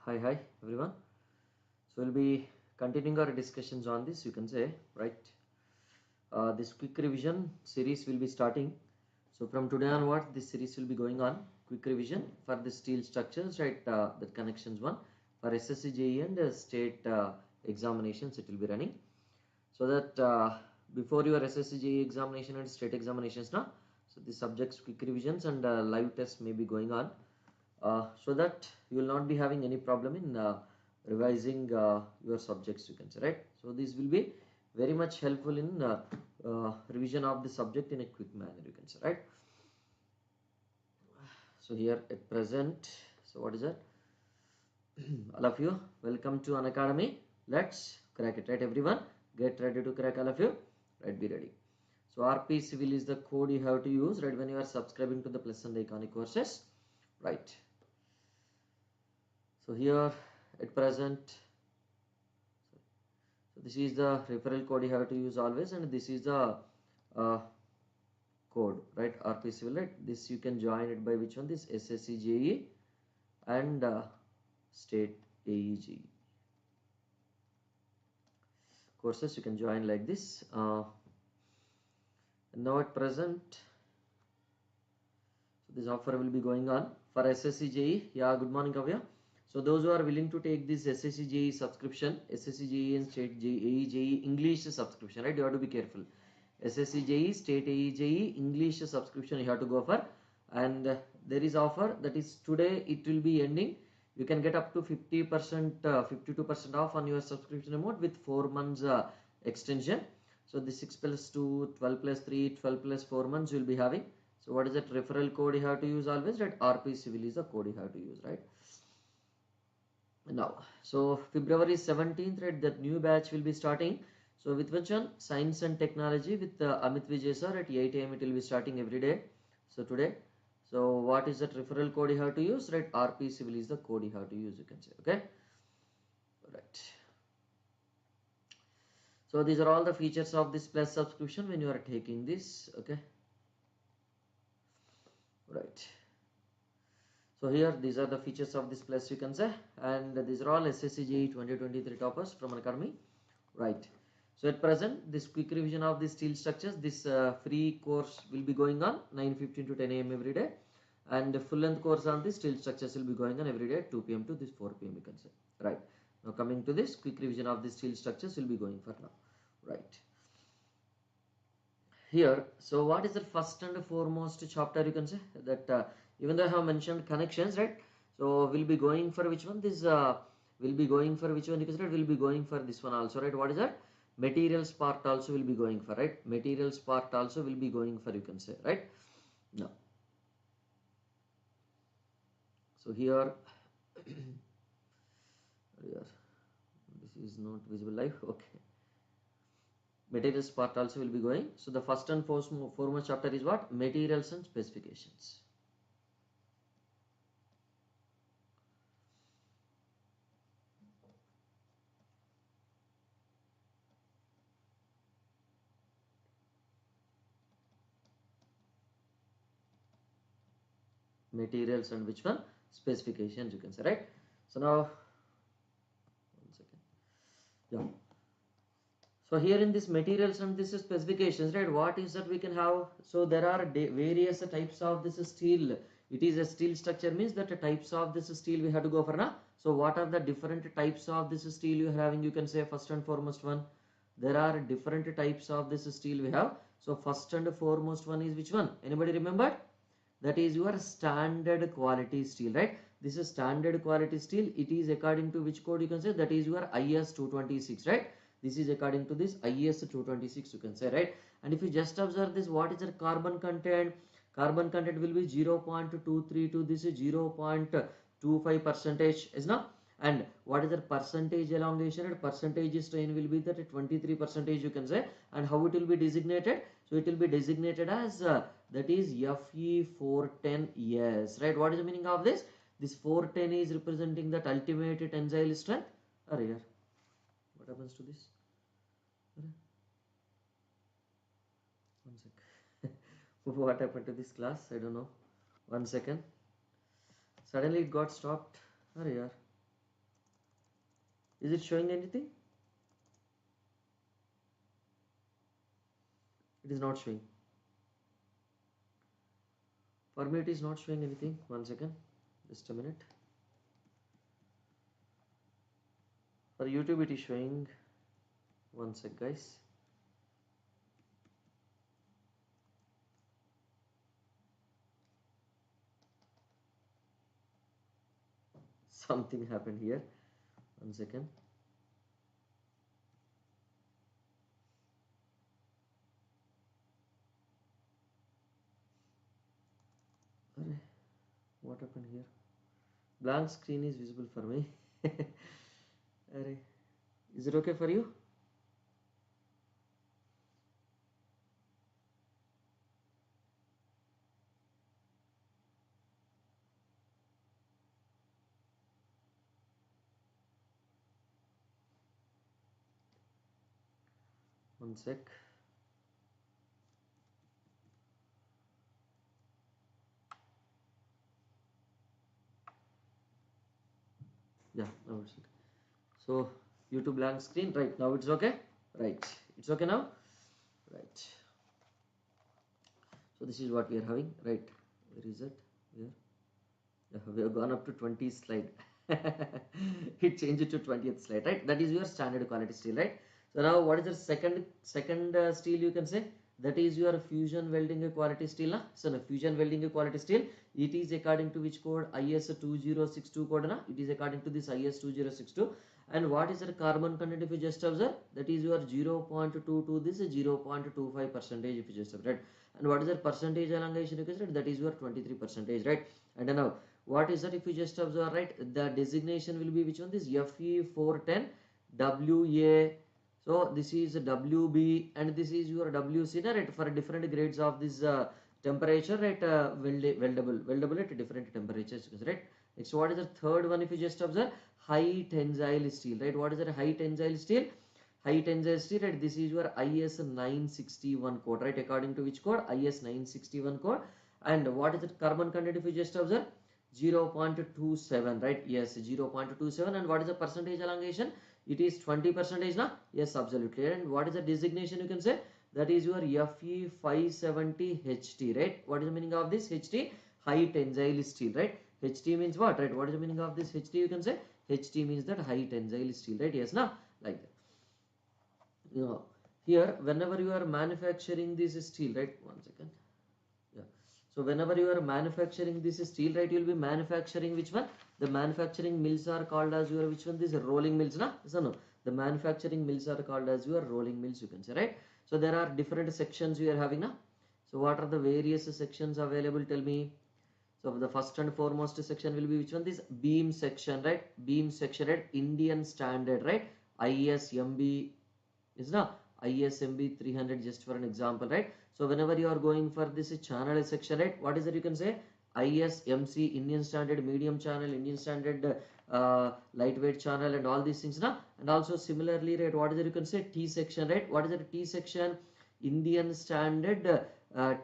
Hi everyone. So we'll be continuing our discussions on this, you can say, right? This quick revision series will be starting. So from today onwards, this series will be going on. Quick revision for the steel structures, right? The connections one for SSC JE and state examinations, it will be running. So that before your SSC JE examination and state examinations now, so the subjects quick revisions and live tests may be going on. So that you will not be having any problem in revising your subjects, you can say, right? So this will be very much helpful in revision of the subject in a quick manner, you can say, right? So here at present, so what is that? All of you, welcome to Unacademy. Let's crack it, right? Everyone, get ready to crack, all of you, right? Be ready. So RP Civil is the code you have to use, right, when you are subscribing to the Plus and Iconic courses, right? So here at present, so this is the referral code you have to use always, and this is the code, right? RP Civil, right? This you can join it by which one? This SSC JE and State AEG courses you can join like this. Now at present, so this offer will be going on for SSC JE. Yeah, good morning, Kavya. So those who are willing to take this SSC JE subscription, SSC JE and State JE English subscription, right? You have to be careful. SSC JE, State JE English subscription you have to go for, and there is offer that is today it will be ending. You can get up to 50%, 52% off on your subscription amount with 4 months extension. So the 6 plus 2, 12 plus 3, 12 plus 4 months you will be having. So what is that referral code you have to use always, right? RP Civil is the code you have to use, right? Now, so February 17th, right, that new batch will be starting. So with which one? Science and Technology with Amit Vijay sir at 8 AM it will be starting every day. So today, so what is that referral code you have to use, right? RP Civil is the code you have to use, you can say, okay, right. So these are all the features of this plus subscription when you are taking this, okay, right. So here these are the features of this plus, you can say, and these are all SSC JE 2023 toppers from Unacademy, right. So at present this quick revision of the steel structures, this free course will be going on 9:15 to 10 AM every day, and the full length course on the steel structures will be going on every day 2 PM to this 4 PM, you can say, right. Now coming to this quick revision of the steel structures will be going for now, right. Here, so what is the first and foremost chapter, you can say, that even though I have mentioned connections, right, so we'll be going for which one? This will be going for which one, you can say, we'll be going for this one also, right? What is that? Materials part also will be going for, right? Materials part also will be going for, you can say, right? Now, so here here this is not visible live, okay. Materials part also will be going. So the first and foremost chapter is what? Materials and specifications. Materials and which one? Specifications, you can say, right? So now, 1 second. Yeah. So here in this materials and this specifications, right, what is that we can have? So there are various types of this steel. It is a steel structure, means that the types of this steel we have to go for now. So what are the different types of this steel you are having? You can say first and foremost one. There are different types of this steel we have. So first and foremost one is which one? Anybody remember? That is your standard quality steel, right? This is standard quality steel. It is according to which code, you can say? That is your IS 226, right? This is according to this IS 226, you can say, right? And if you just observe this, what is the carbon content? Carbon content will be 0.232. This is 0.25 percentage, is not? And what is the percentage elongation and percentage strain will be that 23 percentage, you can say. And how it will be designated? So it will be designated as that is Fe410. Yes, right? What is the meaning of this? This 410 is representing that ultimate tensile strength. Are here. What happens to this? 1 sec. What happened to this class? I don't know. 1 second. Suddenly it got stopped. Are here. Is it showing anything? It is not showing. For me it is not showing anything. One second, just a minute. For YouTube it is showing. One sec guys. Something happened here. One second. Arre, what happened here? Blank screen is visible for me. Arre, is it okay for you? One sec. Yeah, now it's okay. So YouTube blank screen, right? Now it's okay, right? It's okay now, right? So this is what we are having, right? Where is it? Here. Yeah, we have gone up to 20 slide. It changed to 20th slide, right? That is your standard quality steel, right? So now what is the second steel you can say? That is your fusion welding quality steel. Na? So no, fusion welding quality steel. It is according to which code? IS 2062 code. Na? It is according to this IS 2062. And what is the carbon content if you just observe? That is your 0.22. This is 0.25 percentage if you just observe. Right? And what is the percentage elongation? You can say that is your 23 percentage, right? And now what is that if you just observe, right? The designation will be which one? This FE410 WA. So this is WB and this is your WC, right? For different grades of this temperature, right? Weldable at different temperatures, right? Next, what is the third one if you just observe? High tensile steel, right? What is that high tensile steel? High tensile steel, right? This is your IS 961 code, right? According to which code? IS 961 code. And what is the carbon content if you just observe? 0.27, right? Yes, 0.27. And what is the percentage elongation? It is 20 percentage, na? Yes, absolutely. And what is the designation you can say? That is your FE570 HT, right? What is the meaning of this HT? High tensile steel, right? HT means what, right? What is the meaning of this HT you can say? HT means that high tensile steel, right? Yes, na? Like that. You know, here whenever you are manufacturing this steel, right? One second. Yeah. So whenever you are manufacturing this steel, right, you will be manufacturing which one? The manufacturing mills are called as your which one? These rolling mills, na? So no, the manufacturing mills are called as your rolling mills, you can say, right? So there are different sections we are having, na? So what are the various sections available? Tell me. So the first and foremost section will be which one? This beam section, right? Beam section, right? Indian standard, right? ISMB is now ISMB 300, just for an example, right? So whenever you are going for this channel section, right, what is it you can say? ISMC, Indian Standard Medium Channel, Indian Standard Lightweight Channel, and all these things, na? And also similarly, right, what is it you can say? T section, right? What is it? T section, Indian Standard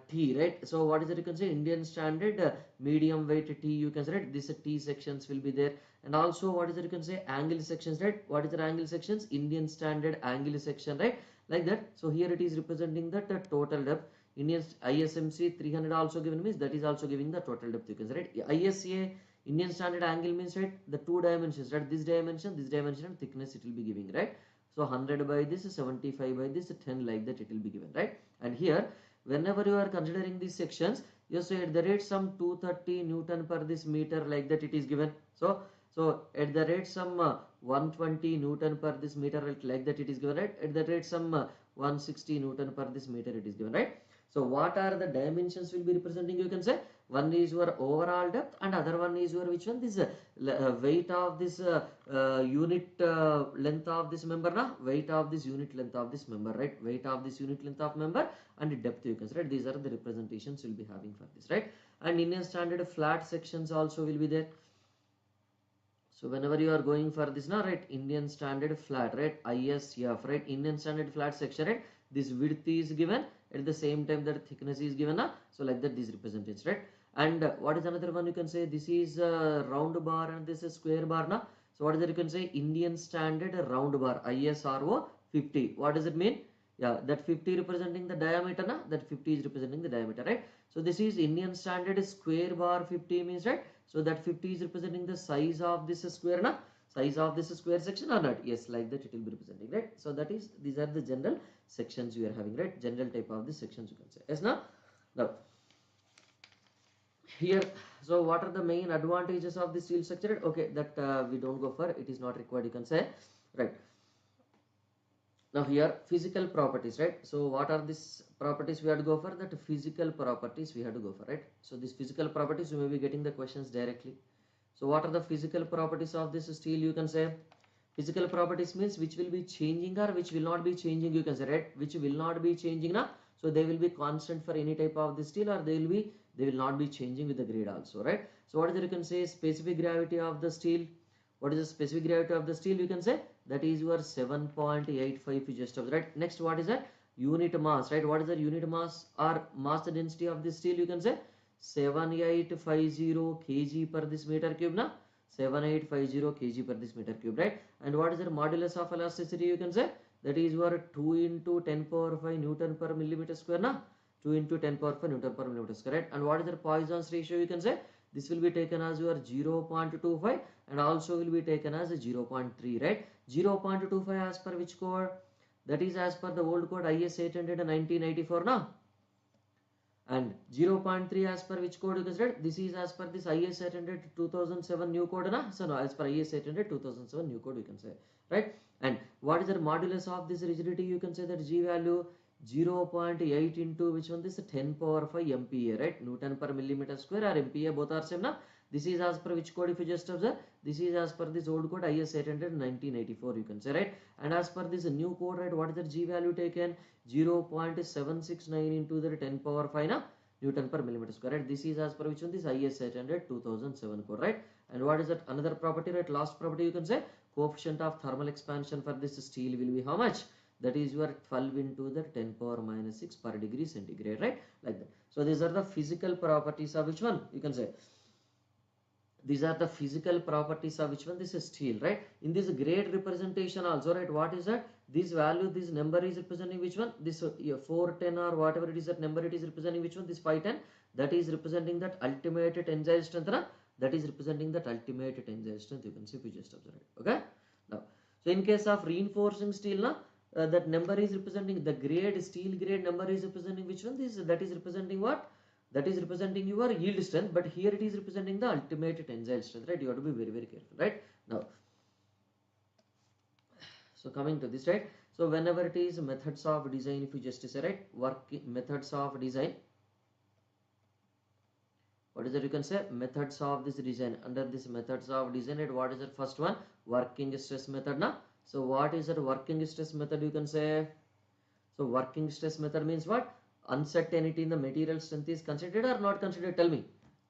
T, right? So what is it you can say? Indian Standard Medium Weight T, you can say, right? This T sections will be there. And also what is it you can say? Angle sections, right? What is the angle sections? Indian Standard Angle section, right? Like that. So here it is representing the total depth. Indian ISMC 300 also given means that is also giving the total depth, you can say, right? ISA Indian Standard Angle means, right, the two dimensions, right? This dimension and thickness it will be giving, right? So 100 by this, 75 by this, 10, like that it will be given, right? And here whenever you are considering these sections, you say at the rate some 230 Newton per this meter, like that it is given. So at the rate some 120 Newton per this meter, like that it is given, right? At the rate some 160 Newton per this meter it is given, right? So what are the dimensions will be representing, you can say? One is your overall depth and other one is your which one? This weight of this unit length of this member, na? Weight of this unit length of this member, right? Weight of this unit length of member and depth, you can say, right? These are the representations we'll be having for this, right? And Indian Standard flat sections also will be there. So whenever you are going for this, now, right, Indian Standard flat, right, ISF, right, Indian Standard flat section, right, this width is given, at the same time that thickness is given, so like that this represents, right? And what is another one you can say? This is round bar and this is square bar, na? So what is that you can say? Indian standard round bar, ISRO 50. What does it mean? Yeah, that 50 representing the diameter, na? That 50 is representing the diameter, right? So this is Indian standard square bar 50 means, right? So that 50 is representing the size of this square, na? Size of this square section or not? Yes, like that it will be representing, right? So that is, these are the general sections we are having, right? General type of the sections you can say. Yes, now? Now, here, so what are the main advantages of the steel structure? Okay, that we don't go for, it is not required, you can say, right? Now here, physical properties, right? So what are these properties we have to go for? That physical properties we have to go for, right? So these physical properties, you may be getting the questions directly. So what are the physical properties of this steel? You can say physical properties means which will be changing or which will not be changing, you can say, right? Which will not be changing now. So they will be constant for any type of the steel, or they will not be changing with the grade also, right? So what is it you can say? Specific gravity of the steel. What is the specific gravity of the steel? You can say that is your 7.85 you just observed, right? Next, what is that? Unit mass, right? What is the unit mass or mass density of this steel? You can say 7850 kg per this meter cube, na? 7850 kg per this meter cube, right? And what is the modulus of elasticity? You can say that is your 2 into 10 power 5 Newton per millimeter square, na? 2 into 10 power 5 Newton per millimeter square, right? And what is the Poisson's ratio? You can say this will be taken as your 0.25 and also will be taken as a 0.3, right? 0.25 as per which code? That is as per the old code IS 800 1984, now. And 0.3 as per which code you can say? This is as per this IS 800 2007 new code, na? So no, as per IS 800 2007 new code you can say, right? And what is the modulus of this rigidity? You can say that G value 0.8 into which one? This 10 power 5 MPa, right? Newton per millimeter square or MPa, both are same, na? This is as per which code? If you just observe, this is as per this old code IS 800 1984 you can say, right? And as per this new code, right, what is the G value taken? 0.769 into the 10 power 5, na? Newton per millimeter square, right? This is as per which one? This IS 800 2007 code, right? And what is that another property, right? Last property you can say coefficient of thermal expansion for this steel will be how much? That is your 12 into the 10 power minus 6 per degree centigrade, right? Like that. So these are the physical properties of which one? You can say these are the physical properties of which one? This is steel, right? In this grade representation also, right? What is that? This value, this number is representing which one? This 410 or whatever it is, that number it is representing which one? This 510. That is representing that ultimate tensile strength, na? That is representing that ultimate tensile strength. You can see if you just observe it. Okay. Now, so in case of reinforcing steel, na, that number is representing the grade, steel grade number is representing which one? This that is representing what? That is representing your yield strength, but here it is representing the ultimate tensile strength, right? You have to be very, very careful, right? Now, so coming to this, right? So whenever it is methods of design, if you just say, right, methods of design, what is that you can say? Methods of this design. Under this methods of design, right, what is the first one? Working stress method, na? So what is that working stress method? You can say, so working stress method means what? Uncertainty in the material strength is considered or not considered? Tell me.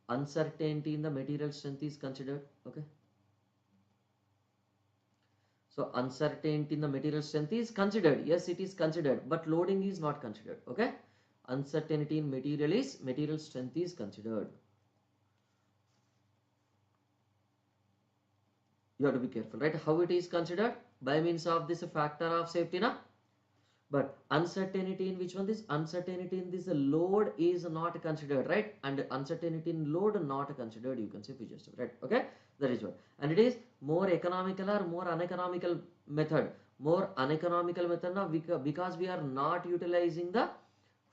Uncertainty in the material strength is considered. Okay. So uncertainty in the material strength is considered. Yes, it is considered, but loading is not considered. Okay. Uncertainty in material strength is considered. You have to be careful, right? How it is considered? By means of this factor of safety, na? But uncertainty in which one? This uncertainty in this load is not considered, right? And uncertainty in load not considered, you can say, if you just, right? Okay, that is what. And it is more economical or more uneconomical method. More uneconomical method now, because we are not utilizing the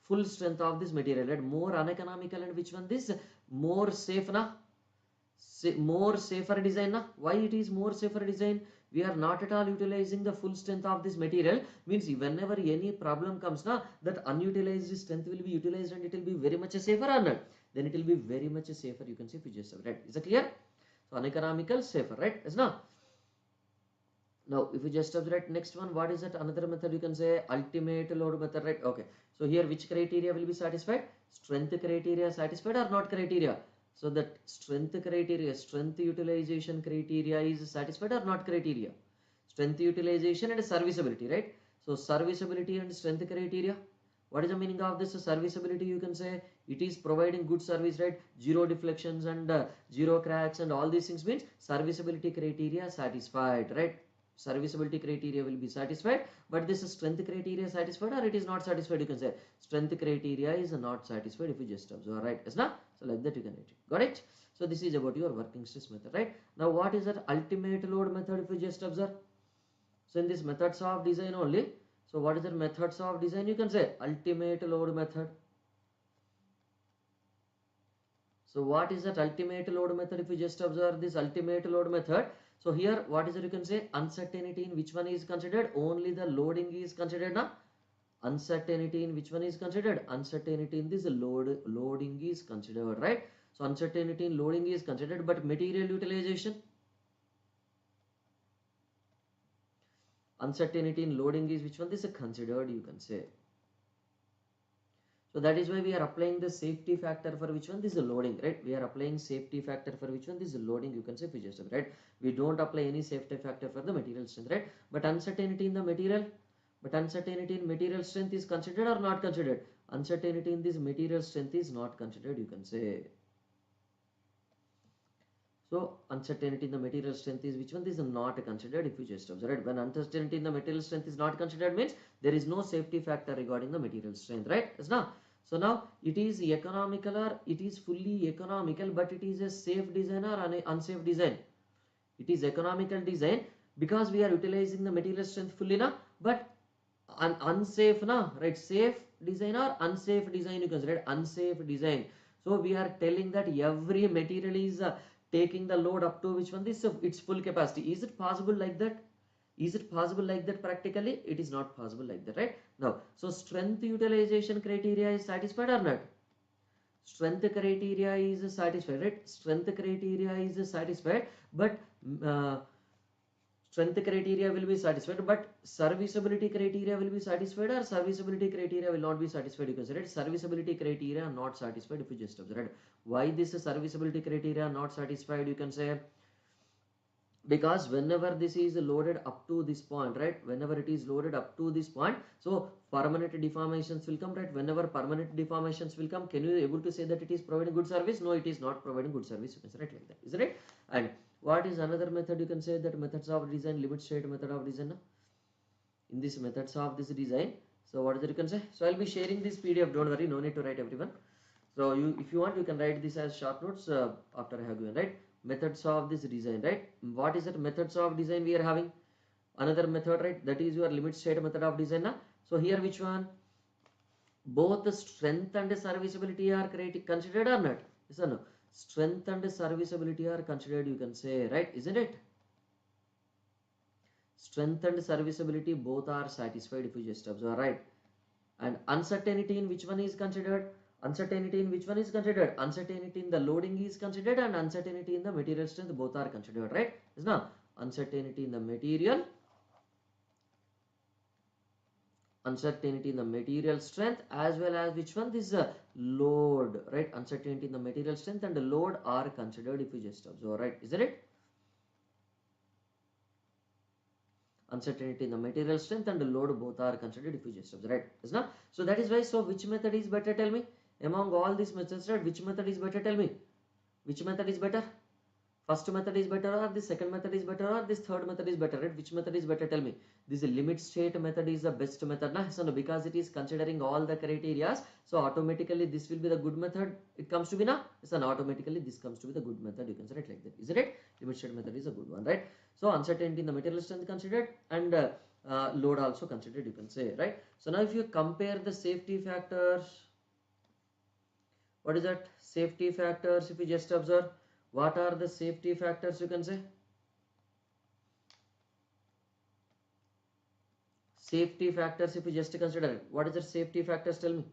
full strength of this material, right? More uneconomical, and which one? This more safe, na? More safer design, na? Why it is more safer design? We are not at all utilizing the full strength of this material, means whenever any problem comes, na, that unutilized strength will be utilized and it will be very much safer or not? Then it will be very much safer, you can see if you just, right? Is it clear? So uneconomical, safer, right? Yes, no? Now if you just observe, next one, what is that another method? You can say ultimate load method, right? Okay, so here which criteria will be satisfied? Strength criteria satisfied or not criteria? So that strength criteria, strength utilization criteria is satisfied or not criteria? Strength utilization and serviceability, right? So serviceability and strength criteria, What is the meaning of this serviceability? You can say it is providing good service, right? Zero deflections and zero cracks and all these things means serviceability criteria satisfied, right? Serviceability criteria will be satisfied, but this strength criteria satisfied or it is not satisfied. You can say strength criteria is not satisfied if you just observe, right? Yes, na? So like that you can write it. Got it? So this is about your working stress method, right? Now what is that ultimate load method if you just observe? So in this methods of design only, so what is the methods of design? You can say ultimate load method. So what is that ultimate load method? If you just observe this ultimate load method, so here what is it? You can say uncertainty in which one is considered? Only the loading is considered now. Uncertainty in which one is considered? Uncertainty in this loading is considered, right? So uncertainty in loading is considered, but material utilization, uncertainty in loading is which one? This is considered, you can say. So that is why we are applying the safety factor for which one? This is loading, right? We are applying safety factor for which one? This is loading, you can say, right? We don't apply any safety factor for the material strength, right? But uncertainty in the material, but uncertainty in material strength is considered or not considered? Uncertainty in this material strength is not considered, you can say. So uncertainty in the material strength is which one? This is not considered if you just observe it. When uncertainty in the material strength is not considered means there is no safety factor regarding the material strength, right? Yes, now. So now it is economical or it is fully economical, but it is a safe design or an unsafe design. It is economical design because we are utilizing the material strength fully now, but unsafe now, right? Safe design or unsafe design, you consider unsafe design. So we are telling that every material is taking the load up to which one? This its full capacity. Is it possible like that? Is it possible like that practically? It is not possible like that, right? Now, so strength utilization criteria is satisfied or not? Strength criteria is satisfied, right? Strength criteria is satisfied, but strength criteria will be satisfied, but serviceability criteria will be satisfied or serviceability criteria will not be satisfied. You consider serviceability criteria not satisfied if you just observe. Why this serviceability criteria not satisfied? You can say because whenever this is loaded up to this point, right? Whenever it is loaded up to this point, so permanent deformations will come, right? Whenever permanent deformations will come, can you able to say that it is providing good service? No, it is not providing good service. You can say right like that, isn't it? And what is another method? You can say that methods of design, limit state method of design. In this methods of this design, so what is it you can say? So I'll be sharing this PDF. Don't worry, no need to write everyone. So you, if you want, you can write this as short notes after I have given, right? Methods of this design, right? What is that methods of design we are having? Another method, right? That is your limit state method of design. Na? So here which one? Both the strength and serviceability are considered or not? Yes or no? Strength and serviceability are considered, you can say, right? Isn't it? Strength and serviceability both are satisfied if you just observe, right? And uncertainty in which one is considered? Uncertainty in which one is considered? Uncertainty in the loading is considered and uncertainty in the material strength both are considered, right? Is now uncertainty in the material, uncertainty in the material strength as well as which one? This is a load, right? Uncertainty in the material strength and the load are considered if you just observe, right? Isn't it? Uncertainty in the material strength and the load both are considered if you just observe, right? Is not? So that is why, so which method is better? Tell me. Among all these methods, right, which method is better? Tell me. Which method is better? First method is better or this second method is better or this third method is better, right? Which method is better? Tell me. This limit state method is the best method, na? So no, because it is considering all the criteria, so automatically this will be the good method. It comes to be na? So automatically this comes to be the good method. You can say it like that, isn't it? Limit state method is a good one, right? So uncertainty in the material strength considered and load also considered, you can say, right? So now if you compare the safety factors, what is that? Safety factors, if you just observe, what are the safety factors, you can say? Safety factors, if you just consider it, what is the safety factors? Tell me.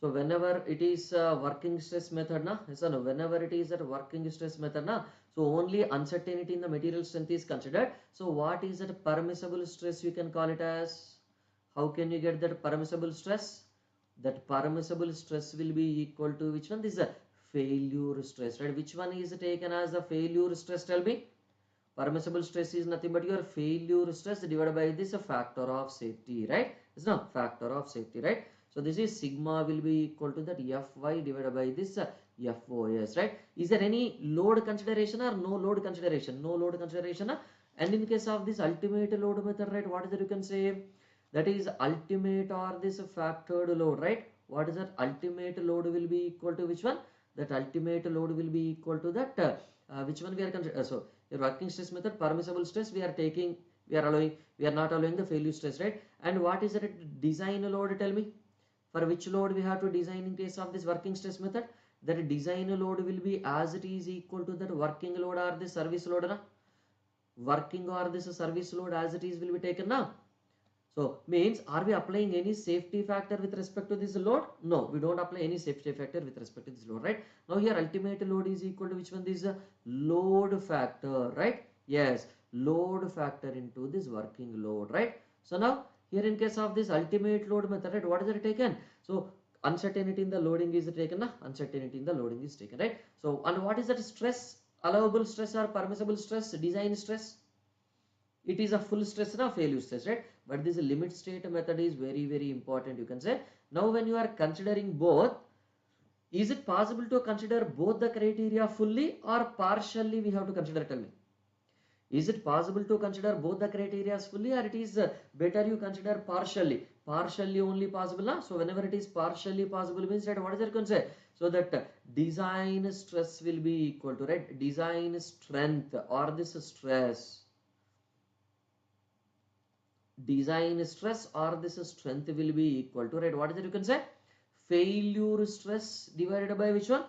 So whenever it is working stress method, na? Yes or no? Whenever it is that working stress method, na? So only uncertainty in the material strength is considered. So what is that permissible stress? You can call it as. How can you get that permissible stress? That permissible stress will be equal to which one? This is a failure stress, right? Which one is taken as the failure stress? Tell me. Permissible stress is nothing but your failure stress divided by this factor of safety, right? Is no factor of safety, right? So this is sigma will be equal to that Fy divided by this FOS, right? Is there any load consideration or no load consideration? No load consideration. And in case of this ultimate load method, right, what is that you can say? That is ultimate or this factored load, right? What is that? Ultimate load will be equal to which one? That ultimate load will be equal to that which one we are considering. So your working stress method, permissible stress we are taking, we are allowing, we are not allowing the failure stress, right? And what is that design load? Tell me, for which load we have to design in case of this working stress method? That design load will be as it is equal to that working load or the service load, na? Working or this service load as it is will be taken now. So means, are we applying any safety factor with respect to this load? No, we don't apply any safety factor with respect to this load, right? Now here ultimate load is equal to which one? This load factor, right? Yes, load factor into this working load, right? So now here in case of this ultimate load method, right, what is it taken? So uncertainty in the loading is taken, na? Uncertainty in the loading is taken, right? So and what is that stress? Allowable stress or permissible stress? Design stress? It is a full stress or failure stress, right? But this limit state method is very important, you can say. Now when you are considering both, is it possible to consider both the criteria fully or partially we have to consider? Tell me, is it possible to consider both the criteria fully, or it is better you consider partially only possible, na? So whenever it is partially possible means that what is it going to say? So that design stress will be equal to, right, design strength or this stress, design stress or this strength will be equal to, right, what is it you can say? Failure stress divided by which one?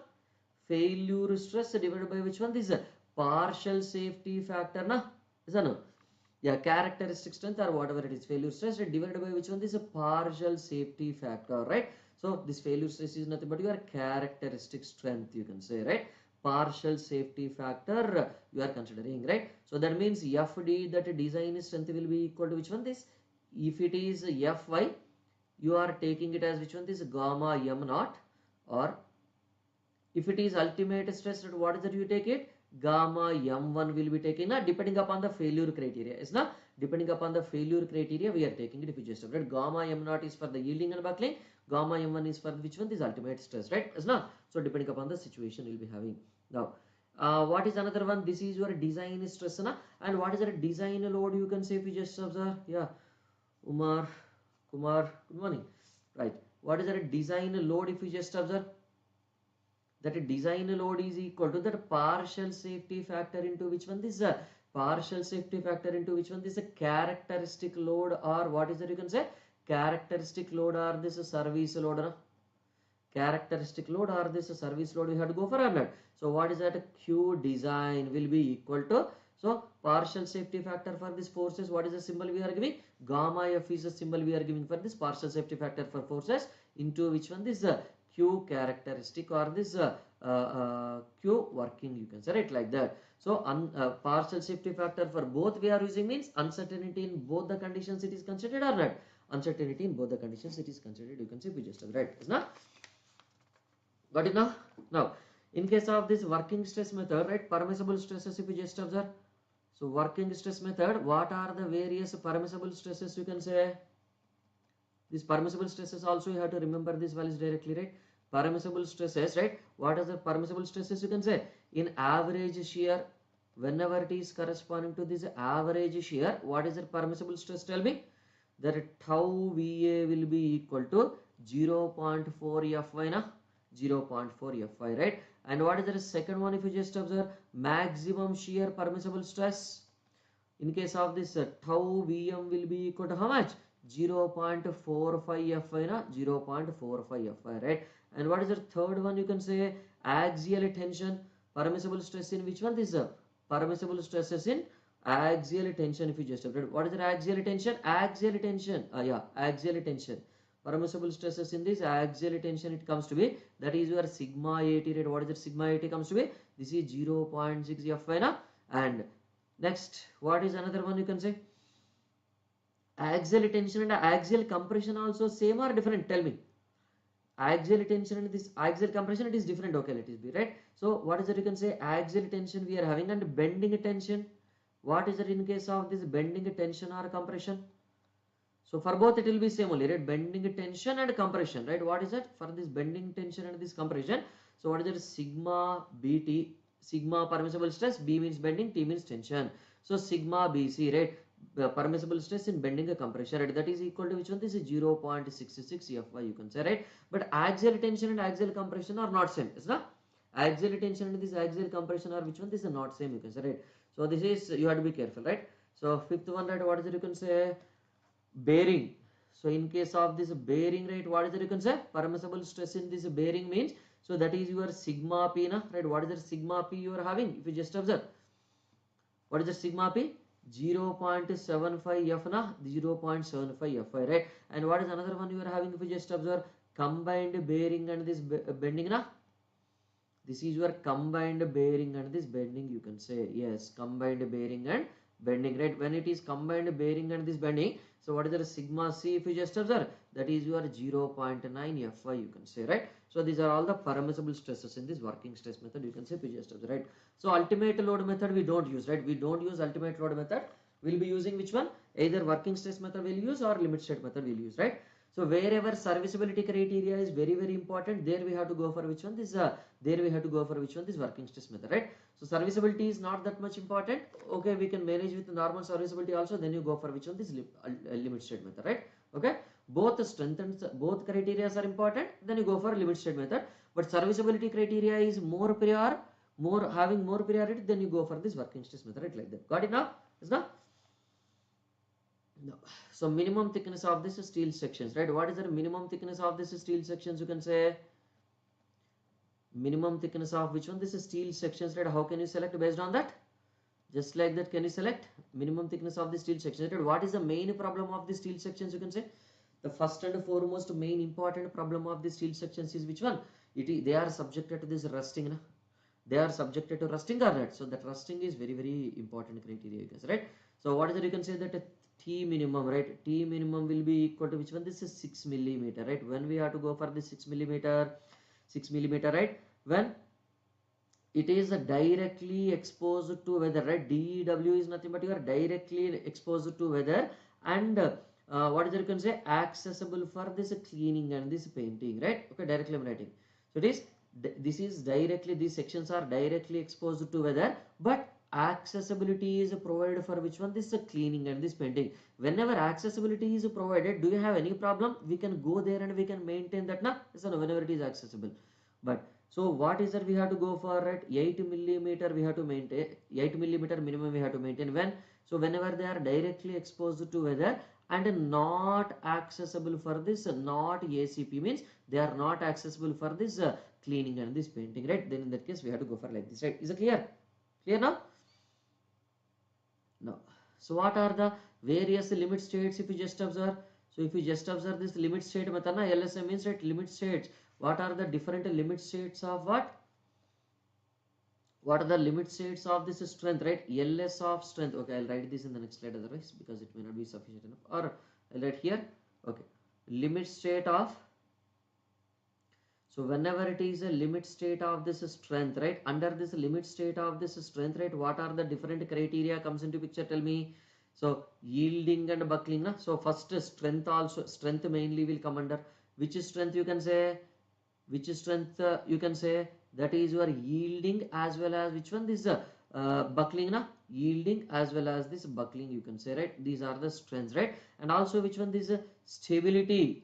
Failure stress divided by which one? This is partial safety factor, na? Is that no? Yeah, characteristic strength or whatever it is, failure stress divided by which one? This is a partial safety factor, right? So this failure stress is nothing but your characteristic strength, you can say, right? Partial safety factor you are considering, right? So that means FD, that design strength will be equal to which one? This, if it is Fy, you are taking it as which one? This gamma m naught, or if it is ultimate stress, what is that you take it? Gamma m1 will be taken, depending upon the failure criteria, is not depending upon the failure criteria we are taking it. If you just separate, gamma m0 is for the yielding and buckling, gamma m1 is for which one? This ultimate stress, right? Is not? So depending upon the situation you'll be having. Now what is another one? This is your design stress, na? And what is the design load, you can say, if you just observe. Yeah, Kumar, good morning. Right, what is the design load if you just observe? That a design load is equal to that partial safety factor into which one? This partial safety factor into which one? This is a characteristic load, or what is that you can say? Characteristic load or this service load, no? Characteristic load or this service load, we have to go for 100. So what is that? Q design will be equal to, so partial safety factor for this forces, what is the symbol we are giving? Gamma F is the symbol we are giving for this partial safety factor for forces, into which one? This Q characteristic or this Q working, you can say, right, like that. So partial safety factor for both we are using means uncertainty in both the conditions it is considered or not? Uncertainty in both the conditions it is considered, you can say, we just have, right? Is not? Got it now? Now in case of this working stress method, right, permissible stresses if you just observe. So working stress method, what are the various permissible stresses, you can say? These permissible stresses also you have to remember these values directly, right? Permissible stresses, right? What are the permissible stresses, you can say? In average shear, whenever it is corresponding to this average shear, what is the permissible stress? Tell me. That tau VA will be equal to 0.4 Fy, na? 0.4 Fy, right? And what is the second one if you just observe? Maximum shear permissible stress. In case of this tau Vm will be equal to how much? 0.45 Fy, na? 0.45 Fy, right? And what is the third one, you can say? Axial tension permissible stress in which one? This permissible stresses in axial tension if you just update. What is the axial tension? Axial tension, yeah, axial tension. Permissible stresses in this axial tension, it comes to be, that is your sigma 80, right? What is it? Sigma 80 comes to be, this is 0.6 Fy, na? And next, what is another one, you can say? Axial tension and axial compression also same or different? Tell me. Axial tension and this axial compression, it is different. Okay, let it be, right? So what is that you can say? Axial tension we are having, and bending tension. What is it in case of this bending tension or compression? So for both it will be same only, right? Bending tension and compression, right? What is that for this bending tension and this compression? So what is that? Sigma BT, sigma permissible stress, B means bending, T means tension. So sigma BC, right? The permissible stress in bending a compression, right? That is equal to which one? This is 0.66 Fy, you can say, right? But axial tension and axial compression are not same, is not? Axial tension and this axial compression are which one? This is not same, you can say, right? So this is, you have to be careful, right? So fifth one, right? What is it? You can say bearing. So in case of this bearing, right, what is it you can say? Permissible stress in this bearing means, so that is your sigma p, na, right? What is the sigma p you are having? If you just observe, what is the sigma p? 0.75 F, na, 0.75 Fi, right? And what is another one you are having? If you just observe, combined bearing and this bending, na, this is your combined bearing and this bending, you can say. Yes, combined bearing and bending, right? When it is combined bearing and this bending, so what is the sigma c? If you just observe, that is your 0.9 Fy, you can say, right? So these are all the permissible stresses in this working stress method, you can say. If you just observe, right? So ultimate load method we don't use, right? We don't use ultimate load method. We'll be using which one? Either working stress method we'll use or limit state method we'll use, right? So wherever serviceability criteria is very very important, there we have to go for which one? This there we have to go for which one? This working stress method, right? So serviceability is not that much important. Okay, we can manage with normal serviceability also. Then you go for which one? This limit state method, right? Okay, both strength and both criteria are important. Then you go for limit state method. But serviceability criteria is more prior, more having more priority. Then you go for this working stress method, right? Like that. Got it now? Is now? No. So minimum thickness of this steel sections, right? What is the minimum thickness of this steel sections? You can say minimum thickness of which one? This is steel sections, right? How can you select based on that? Just like that, can you select minimum thickness of the steel sections, right? What is the main problem of the steel sections? You can say the first and foremost main important problem of the steel sections is which one? They are subjected to this rusting, na? They are subjected to rusting or not? So that rusting is very very important criteria, you can say, right? So what is it? You can say that T minimum, right? T minimum will be equal to which one? This is 6 millimeter, right? When we have to go for this 6 millimeter, 6 millimeter, right? When it is directly exposed to weather, right? DEW is nothing but you are directly exposed to weather, and what is it? You can say accessible for this cleaning and this painting, right? Okay, directly I'm writing. So it is, this is directly, these sections are directly exposed to weather, but accessibility is provided for which one? This cleaning and this painting. Whenever accessibility is provided, do you have any problem? We can go there and we can maintain that, na? So whenever it is accessible. But so what is that we have to go for, right? 8 millimeter we have to maintain, 8 millimeter minimum we have to maintain. When? So whenever they are directly exposed to weather and not accessible for this, not ACP means they are not accessible for this cleaning and this painting, right? Then in that case we have to go for like this, right? Is it clear? Clear now? No. So what are the various limit states? If you just observe, so if you just observe this limit state method, na, LSM means, right, limit states. What are the different limit states of what? What are the limit states of this strength, right? LS of strength. Okay, I'll write this in the next slide otherwise because it may not be sufficient enough. Or I'll write here. Okay, limit state of. So whenever it is a limit state of this strength, right? Under this limit state of this strength, right? What are the different criteria comes into picture? Tell me. So yielding and buckling, na? So first strength also, strength mainly will come under which strength you can say? Which strength you can say? That is your yielding as well as which one? This buckling, na? Yielding as well as this buckling, you can say, right? These are the strengths, right? And also which one? This stability.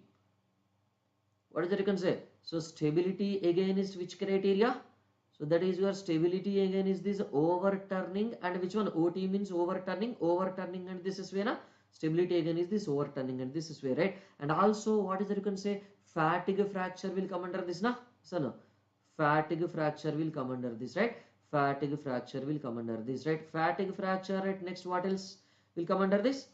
What is that you can say? So stability again is which criteria? So that is your stability again is this overturning, and which one? OT means overturning, overturning and this is where, na? Stability again is this overturning and this is where, right? And also what is that you can say? Fatigue fracture will come under this, na? So no, fatigue fracture will come under this, right? Fatigue fracture will come under this, right? Fatigue fracture, right? Next what else will come under this?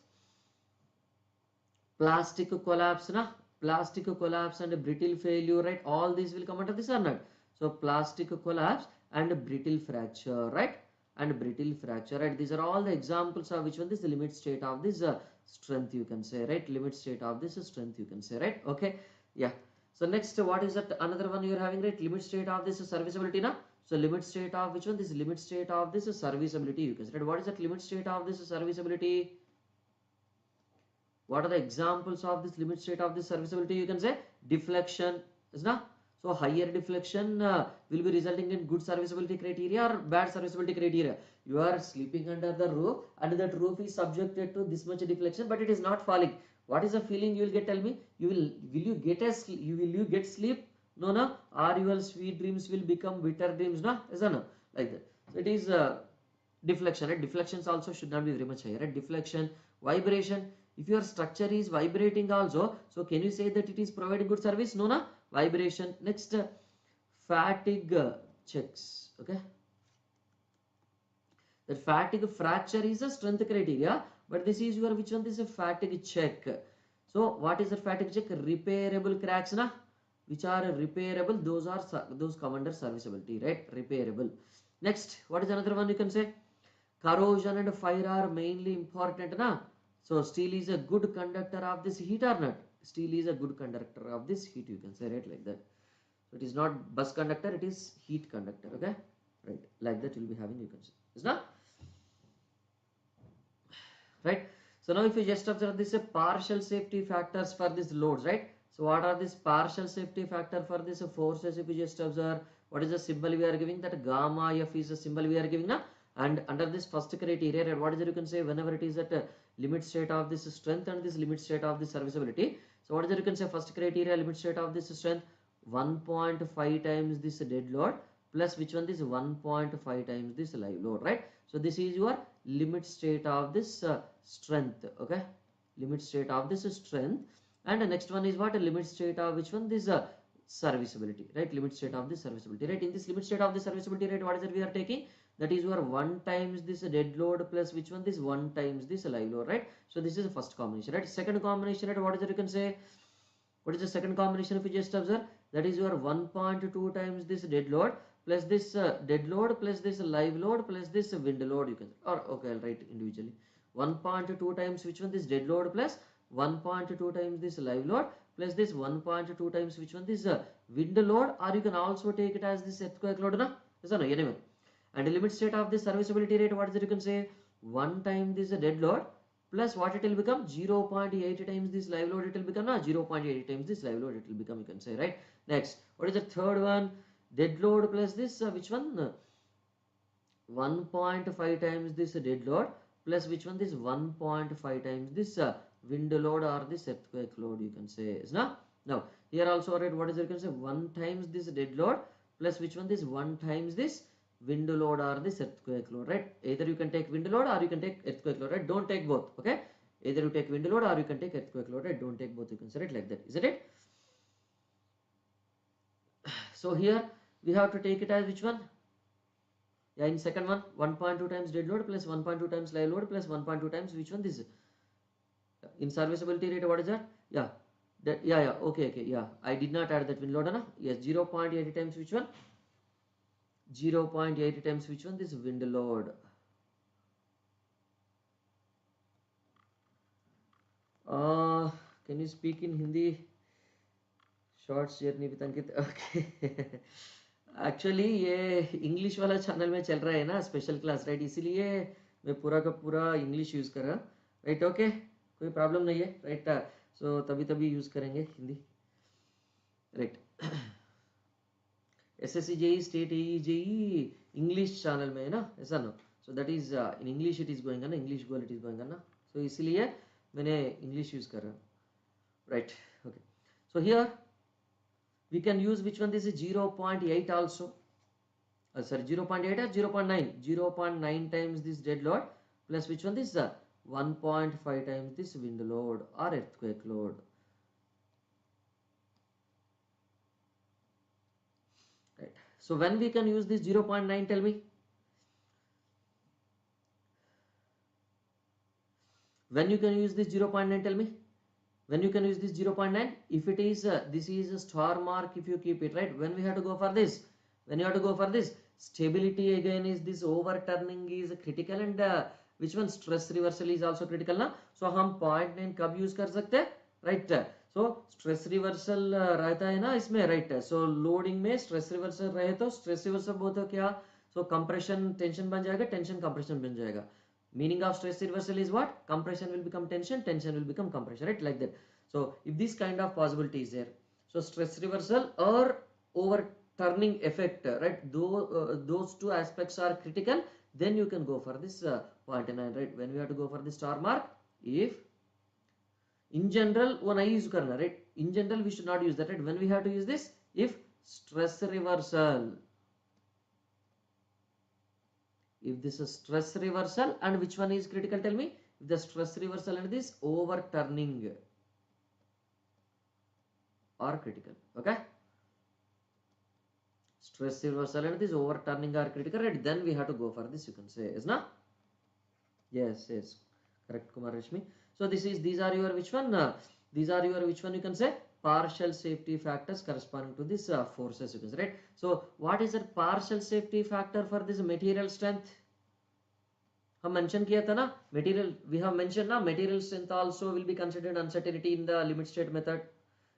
Plastic collapse, na? Plastic collapse and brittle failure, right? All these will come under this or not? So plastic collapse and brittle fracture, right? And brittle fracture, right? These are all the examples of which one? This is the limit state of this strength, you can say, right? Limit state of this strength, you can say, right? Okay, yeah. So next, what is that? Another one you are having, right? Limit state of this serviceability, na? So limit state of which one? This limit state of this serviceability, you can say, right? What is that limit state of this serviceability? What are the examples of this limit state of this serviceability? You can say deflection, is na? So higher deflection will be resulting in good serviceability criteria or bad serviceability criteria. You are sleeping under the roof and that roof is subjected to this much deflection, but it is not falling. What is the feeling you will get? Tell me. Will you get sleep? No, no. Or your sweet dreams will become bitter dreams, no? Is that no? Like that. So it is deflection. Right? Deflections also should not be very much higher. Right? Deflection, vibration. If your structure is vibrating also, so can you say that it is providing good service? No, no. Vibration. Next, fatigue checks. Okay. That fatigue fracture is a strength criteria, but this is your which one? This is a fatigue check. So what is the fatigue check? Repairable cracks, na? Which are repairable? Those come under serviceability, right? Repairable. Next, what is another one you can say? Corrosion and fire are mainly important, na? So steel is a good conductor of this heat or not? Steel is a good conductor of this heat, you can say, right? Like that. So it is not bus conductor, it is heat conductor, okay? Right, like that you will be having, you can say. Is not? Right. So now if you just observe this partial safety factors for these loads, right? So what are these partial safety factor for these forces? If you just observe, what is the symbol we are giving? That gamma F is a symbol we are giving, na? And under this first criteria, what is it you can say? Whenever it is at a limit state of this strength and this limit state of this serviceability. So what is it you can say? First criteria, limit state of this strength 1.5 times this dead load plus which one? This 1.5 times this live load, right? So this is your limit state of this strength, okay? Limit state of this strength. And the next one is what? A limit state of which one? This serviceability, right? Limit state of this serviceability, right? In this limit state of the serviceability, right? What is it we are taking? That is your 1 times this dead load plus which one? This 1 times this live load, right? So this is the first combination, right? Second combination, right? What is it you can say? What is the second combination if you just observe? That is your 1.2 times this dead load plus this dead load plus this live load plus this wind load, you can, or okay, I'll write individually. 1.2 times which one? This dead load plus 1.2 times this live load plus this 1.2 times which one? This wind load, or you can also take it as this earthquake load, na? Yes or no? Anyway. And the limit state of this serviceability rate, what is it you can say? 1 time this dead load plus what it will become? 0.8 times this live load it will become, na? 0.8 times this live load it will become, you can say, right? Next, what is the third one? Dead load plus this which one? 1.5 times this dead load plus which one? This 1.5 times this wind load or this earthquake load, you can say, is na? Now here also, right, what is it you can say? 1 times this dead load plus which one? This 1 times this wind load or this earthquake load, right? Either you can take wind load or you can take earthquake load, right? Don't take both, okay? Either you take wind load or you can take earthquake load, right? Don't take both, you can say it like that, isn't it? So here we have to take it as which one? Yeah, in second one, 1.2 times dead load plus 1.2 times live load plus 1.2 times which one? This in serviceability rate, what is that? Yeah, that, yeah, okay, yeah, I did not add that wind load, na? Yes, 0.8 times which one? 0.8 times which one? This wind load. Can you speak in Hindi? Short journey with Ankit. Okay. Actually ये English वाला channel में चल रहा है ना, special class, right? इसीलिए मैं पूरा का पूरा इंग्लिश यूज़ कर रहा हूँ, राइट? ओके, कोई प्रॉब्लम नहीं है, राइट? सो तभी तभी यूज़ करेंगे Hindi, right? SSC JE state JE English channel में है ना, ऐसा ना? So that is in English it is going ना, English goal it is going ना, सो इसीलिए मैंने इंग्लिश यूज़ कर रहा हूँ, right? Okay, so here we can use which one? This is 0.8 also, sorry, 0.8 or 0.9? 0.9 times this dead load plus which one? This 1.5 times this wind load or earthquake load, right? So when we can use this 0.9, tell me? When you can use this 0.9, tell me? When you can use this 0.9? If it is this is a star mark, if you keep it, right? When we have to go for this? When you have to go for this? Stability again is this overturning is critical and which one? Stress reversal is also critical, na? So हम 0.9 कब use कर सकते हैं, right? So stress reversal रहता है ना इसमें, right? So loading में stress reversal रहे तो stress reversal बोलते हो क्या? So compression tension बन जाएगा, tension compression बन जाएगा. Meaning of stress reversal is what? Compression will become tension, tension will become compression, right? Like that. So if this kind of possibility is there, so stress reversal or overturning effect, right? Those two aspects are critical. Then you can go for this 0.9, right? When we have to go for the star mark, if in general one I use karna, right? In general we should not use that, right? When we have to use this, if stress reversal, if this is stress reversal and which one is critical, tell me. If the stress reversal and this overturning are critical, okay? Stress reversal and this overturning are critical, right? Then we have to go for this, you can say, is na? Yes, yes, correct, Kumar Rashmi. So these are your which one? These are your which one, you can say, partial safety factors corresponding to this forces, you can say, right? So what is the partial safety factor for this material strength? हम mention किया था ना, material, we have mentioned ना, material strength also will be considered uncertainty in the limit state method,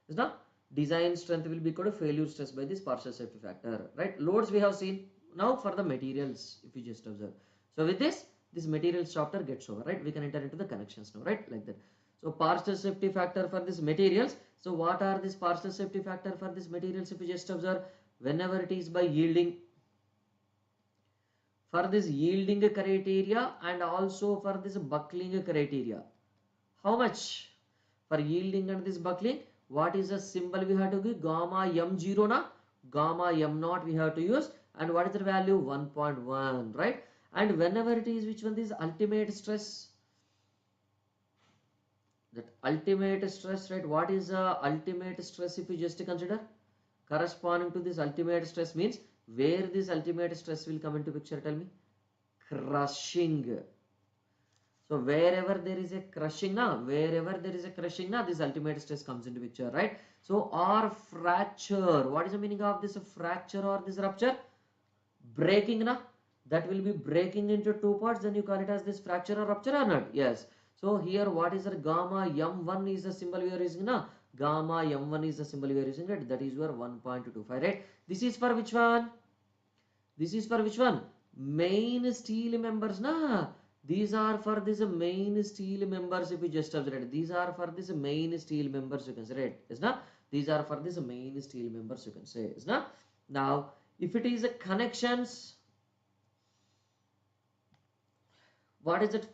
is not? Design strength will be equal to failure stress by this partial safety factor, right? Loads we have seen. Now for the materials, if you just observe. So with this materials chapter gets over, right? We can enter into the connections now, right? Like that. So partial safety factor for this materials. So what are this partial safety factor for this materials? If you just observe, whenever it is by yielding, for this yielding criteria and also for this buckling criteria. How much? For yielding and this buckling, what is the symbol we have to give? Gamma m0 na? Gamma m0 we have to use. And what is the value? 1.1, right? And whenever it is, which one is ultimate stress? That ultimate stress, right? What is the ultimate stress if you just consider? Corresponding to this ultimate stress means, where this ultimate stress will come into picture, tell me? Crushing. So wherever there is a crushing na, this ultimate stress comes into picture, right? So or fracture, what is the meaning of this fracture or this rupture? Breaking na, that will be breaking into two parts, then you call it as this fracture or rupture or not? Yes. So here what is the gamma m1 is the symbol we are using na, gamma m1 is the symbol we are using, right? That is your 1.25, right? This is for which one? This is for which one? Main steel members na. These are for this main steel members, if you just observe. These are for this main steel members, you can say, right? Is not? These are for this main steel members, you can say, is not? Now if it is a connections, what is it?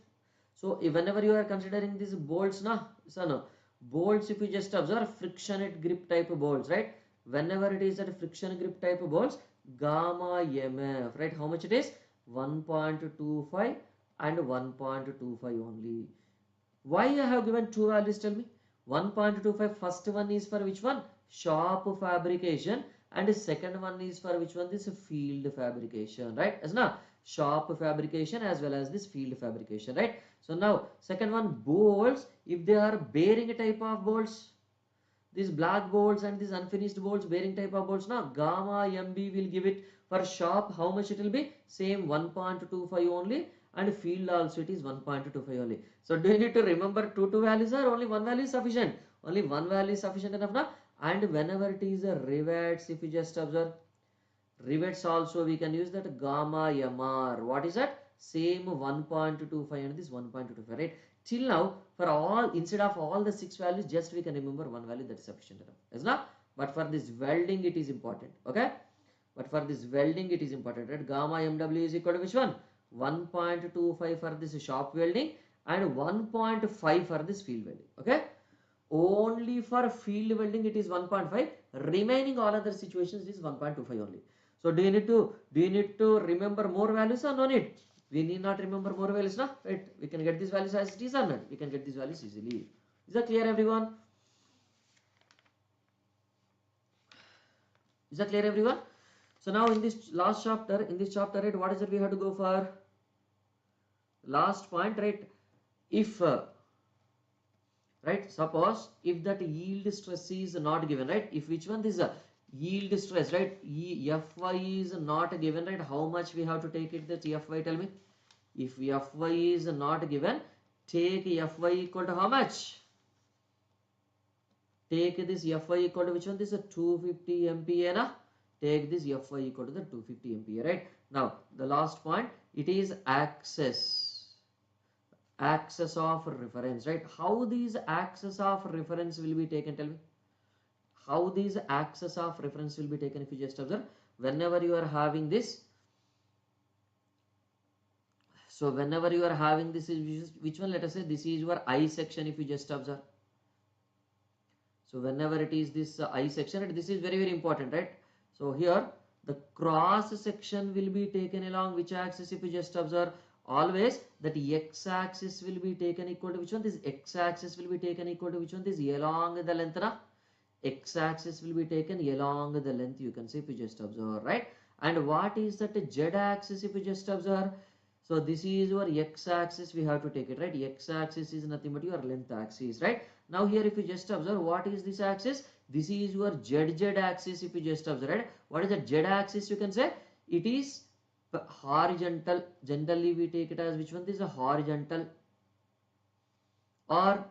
So whenever you are considering these bolts na, so no, bolts, if you just observe, frictionate grip type of bolts, right? Whenever it is at friction grip type of bolts, gamma mf, right? How much it is? 1.25 and 1.25 only. Why I have given two values, tell me? 1.25, first one is for which one? Shop fabrication, and the second one is for which one? This field fabrication, right? As now shop fabrication as well as this field fabrication, right? So now second one, bolts, if they are bearing type of bolts, these black bolts and these unfinished bolts, bearing type of bolts, now gamma mb will give it for shop. How much it will be? Same 1.25 only, and field also it is 1.25 only. So do you need to remember two values, or only one value is sufficient? Only one value is sufficient enough now. And whenever it is a rivets, if you just observe, rivets also we can use that gamma mr. What is that? Same 1.25 and this 1.25, right? Till now, for all, instead of all the 6 values, just we can remember one value, that is sufficient enough, is not? But for this welding it is important, okay? But for this welding it is important, right? Gamma mw is equal to which one? 1.25 for this shop welding and 1.5 for this field welding, okay? Only for field welding it is 1.5, remaining all other situations is 1.25 only. So do you need to remember more values or no need? We need not remember more values, na? Right? We can get these values as it is or not? We can get these values easily. Is that clear, everyone? Is that clear, everyone? So now in this last chapter, right, what is it we have to go for? Last point, right? If right, suppose if that yield stress is not given, right? If which one is a yield stress, right? Fy is not given, right? How much we have to take it, that Fy, tell me? If Fy is not given, take Fy equal to how much? Take this Fy equal to which one? This is 250 MPa, na? Take this Fy equal to the 250 MPa, right? Now the last point, it is access. axis of reference, right? How these axis of reference will be taken? Tell me. How these axis of reference will be taken? If you just observe, whenever you are having this, so whenever you are having this is which one? Let us say this is your I section. If you just observe, so whenever it is this I section, and this is very very important, right? So here the cross section will be taken along which axis? If you just observe, always that x axis will be taken equal to which one? This x axis will be taken equal to which one? This along the length, na? X axis will be taken along the length, you can say, if you just observe, right? And what is that z axis? If you just observe, so this is your x axis, we have to take it, right? X axis is nothing but your length axis, right? Now here if you just observe, what is this axis? This is your z axis. If you just observe, right? What is the z axis? You can say it is horizontal. Generally we take it as which one? This is a horizontal, or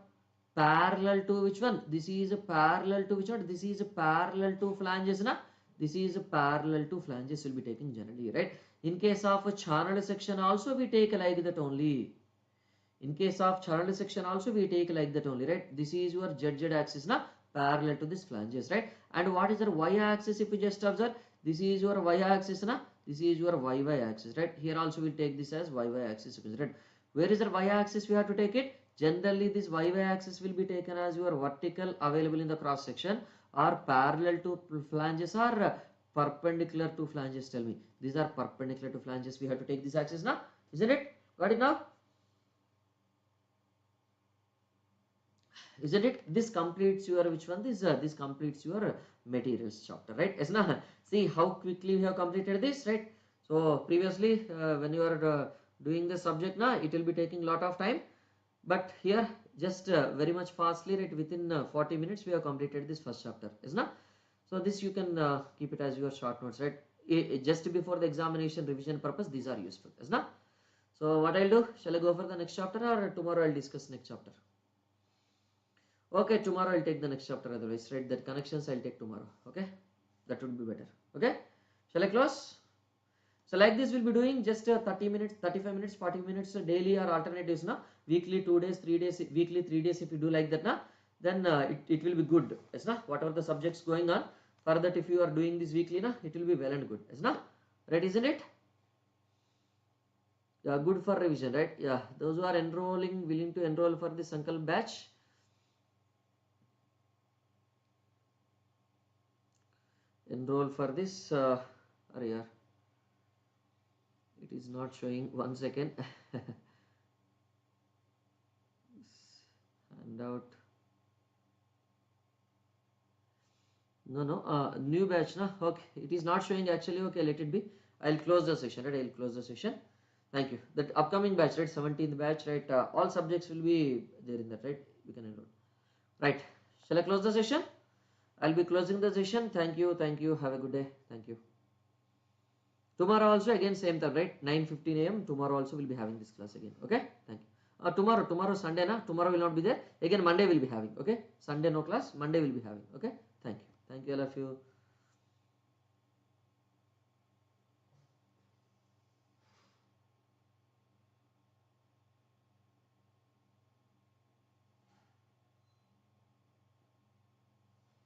parallel to which one? This is a parallel to which one? This is a parallel to flanges, na? This is a parallel to flanges will be taken generally, right? In case of a channel section also we take like that only. In case of channel section also we take like that only, right? This is your z axis, na? Parallel to this flanges, right? And what is your y axis? If you just observe, this is your y axis, na? This is your y axis, right? Here also we'll take this as y axis, right? Where is the y axis? We have to take it. Generally this y axis will be taken as your vertical available in the cross section, or parallel to flanges, or perpendicular to flanges. Tell me, these are perpendicular to flanges. We have to take this axis now, isn't it? Got it now? Isn't it? This completes your which one? This completes your materials chapter, right? Yes, na? See how quickly we have completed this, right? So previously when you are doing the subject, na, it will be taking lot of time, but here just very much fastly, right? Within 40 minutes we have completed this first chapter, is na? So this you can keep it as your short notes, right? Just before the examination revision purpose, these are useful, is na? So what I'll do, shall I go for the next chapter, or tomorrow I'll discuss next chapter? Okay, tomorrow I'll take the next chapter, otherwise, right? That connections I'll take tomorrow. Okay, that would be better. Okay, shall I close? So like this we'll be doing just 30 minutes, 35 minutes, 40 minutes daily or alternatives, na? Weekly 2 days, 3 days, weekly 3 days. If you do like that, na, then it will be good, yes, na? Whatever the subjects going on, for that if you are doing this weekly, na, it will be well and good, yes, na? Right, isn't it? Yeah, good for revision, right? Yeah, those who are enrolling, willing to enroll for the Sankalp batch, enroll for this. Yeah, it is not showing. 1 second. Handout. No, new batch, na? Okay, it is not showing actually. Okay, let it be. I'll close the session, right? I'll close the session. Thank you. That upcoming batch, right? 17th batch, right? All subjects will be there in that, right? We can enroll. Right. Shall I close the session? I'll be closing the session. Thank you. Thank you. Have a good day. Thank you. Tomorrow also again same time, right? 9:15 a.m. Tomorrow also we'll be having this class again. Okay? Thank you. Tomorrow Sunday, na? Tomorrow will not be there. Again Monday will be having. Okay? Sunday no class. Monday will be having. Okay? Thank you. Thank you all of you.